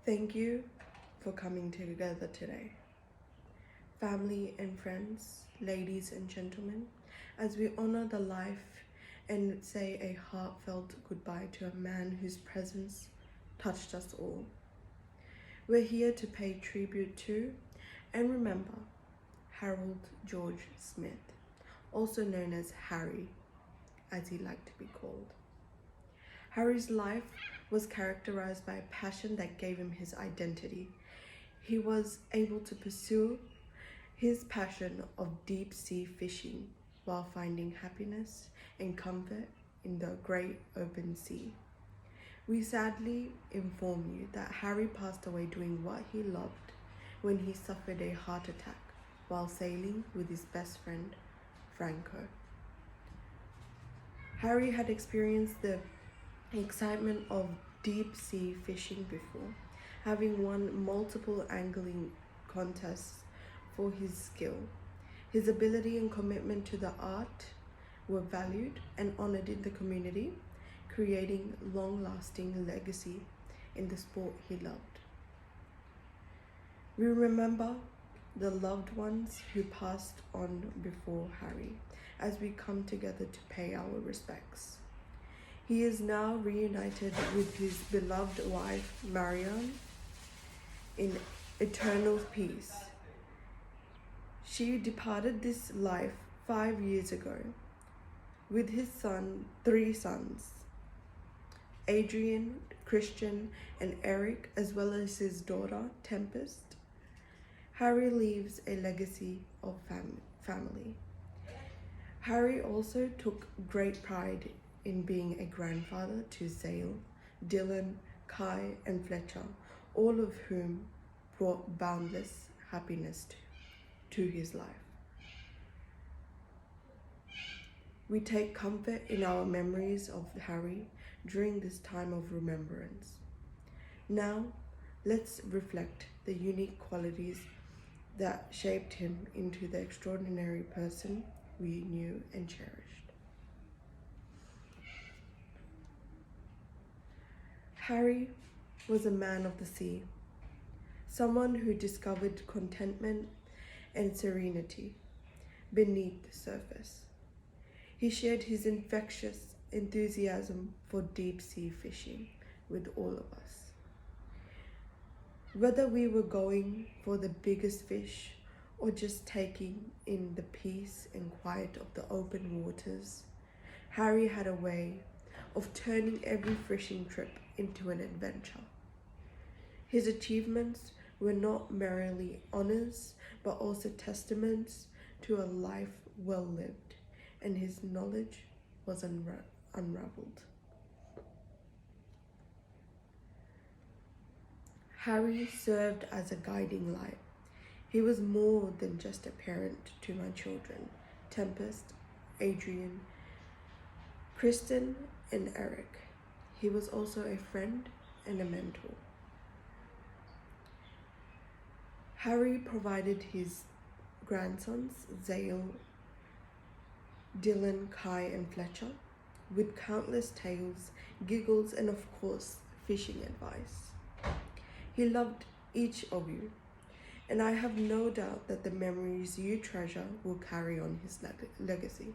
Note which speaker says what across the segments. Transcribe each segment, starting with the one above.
Speaker 1: Thank you for coming together today. Family and friends, ladies and gentlemen, as we honor the life and say a heartfelt goodbye to a man whose presence touched us all. We're here to pay tribute to and remember Harold George Smith, also known as Harry, as he liked to be called. Harry's life was characterized by a passion that gave him his identity. He was able to pursue his passion of deep sea fishing while finding happiness and comfort in the great open sea. We sadly inform you that Harry passed away doing what he loved when he suffered a heart attack while sailing with his best friend, Franco. Harry had experienced the excitement of deep sea fishing before, having won multiple angling contests for his skill. His ability and commitment to the art were valued and honored in the community, creating long-lasting legacy in the sport he loved. We remember the loved ones who passed on before Harry as we come together to pay our respects. He is now reunited with his beloved wife, Marianne, in eternal peace. She departed this life 5 years ago with his three sons, Adrian, Christian, and Eric, as well as his daughter, Tempest. Harry leaves a legacy of family. Harry also took great pride in being a grandfather to Zale, Dylan, Kai, and Fletcher, all of whom brought boundless happiness to his life. We take comfort in our memories of Harry during this time of remembrance. Now, let's reflect the unique qualities that shaped him into the extraordinary person we knew and cherished. Harry was a man of the sea, someone who discovered contentment and serenity beneath the surface. He shared his infectious enthusiasm for deep sea fishing with all of us. Whether we were going for the biggest fish or just taking in the peace and quiet of the open waters, Harry had a way of turning every fishing trip into an adventure. His achievements were not merely honors, but also testaments to a life well lived, and his knowledge was unraveled. Harry served as a guiding light. He was more than just a parent to my children, Tempest, Adrian, Kristen, and Eric. He was also a friend and a mentor. Harry provided his grandsons, Zale, Dylan, Kai, and Fletcher, with countless tales, giggles, and of course, fishing advice. He loved each of you, and I have no doubt that the memories you treasure will carry on his legacy.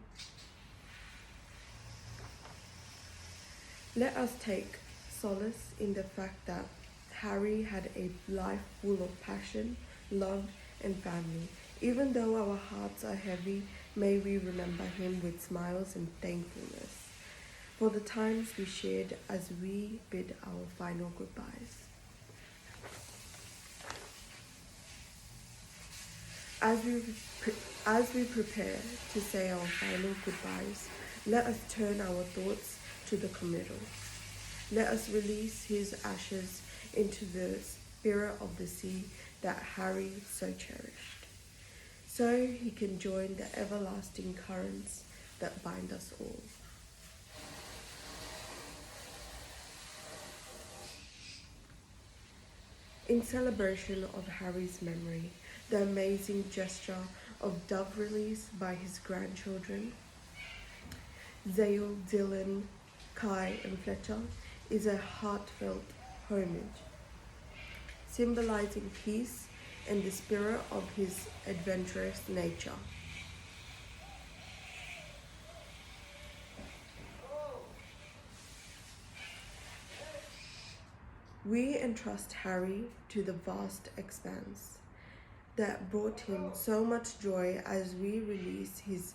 Speaker 1: Let us take solace in the fact that Harry had a life full of passion, love, and family. Even though our hearts are heavy, may we remember him with smiles and thankfulness for the times we shared as we bid our final goodbyes. As we prepare to say our final goodbyes, let us turn our thoughts to the committal. Let us release his ashes into the spirit of the sea that Harry so cherished, so he can join the everlasting currents that bind us all. In celebration of Harry's memory, the amazing gesture of dove release by his grandchildren, Zale, Dylan, Kai, and Fletcher, is a heartfelt homage. symbolizing peace and the spirit of his adventurous nature. We entrust Harry to the vast expanse that brought him so much joy as we release his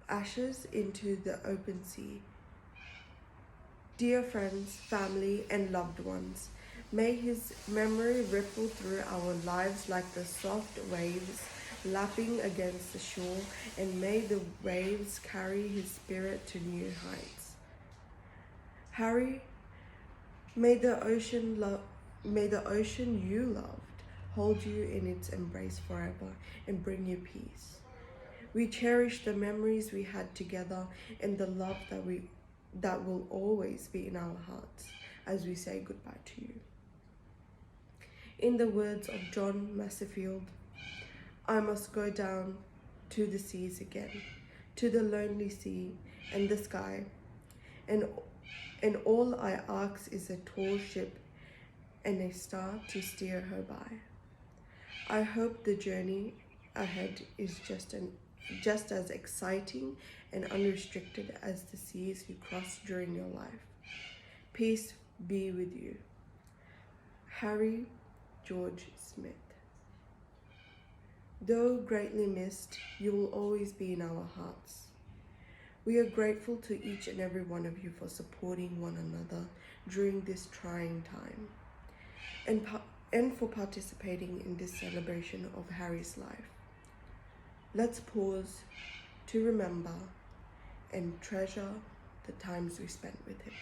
Speaker 1: ashes into the open sea. Dear friends, family, and loved ones, may his memory ripple through our lives like the soft waves lapping against the shore, and may the waves carry his spirit to new heights. Harry, may the ocean you loved hold you in its embrace forever and bring you peace. We cherish the memories we had together and the love that will always be in our hearts as we say goodbye to you. In the words of John Masefield, I must go down to the seas again, to the lonely sea and the sky, and all I ask is a tall ship and a star to steer her by. I hope the journey ahead is just as exciting and unrestricted as the seas you cross during your life. Peace be with you. Harry George Smith. Though greatly missed, you will always be in our hearts. We are grateful to each and every one of you for supporting one another during this trying time and for participating in this celebration of Harry's life. Let's pause to remember and treasure the times we spent with him.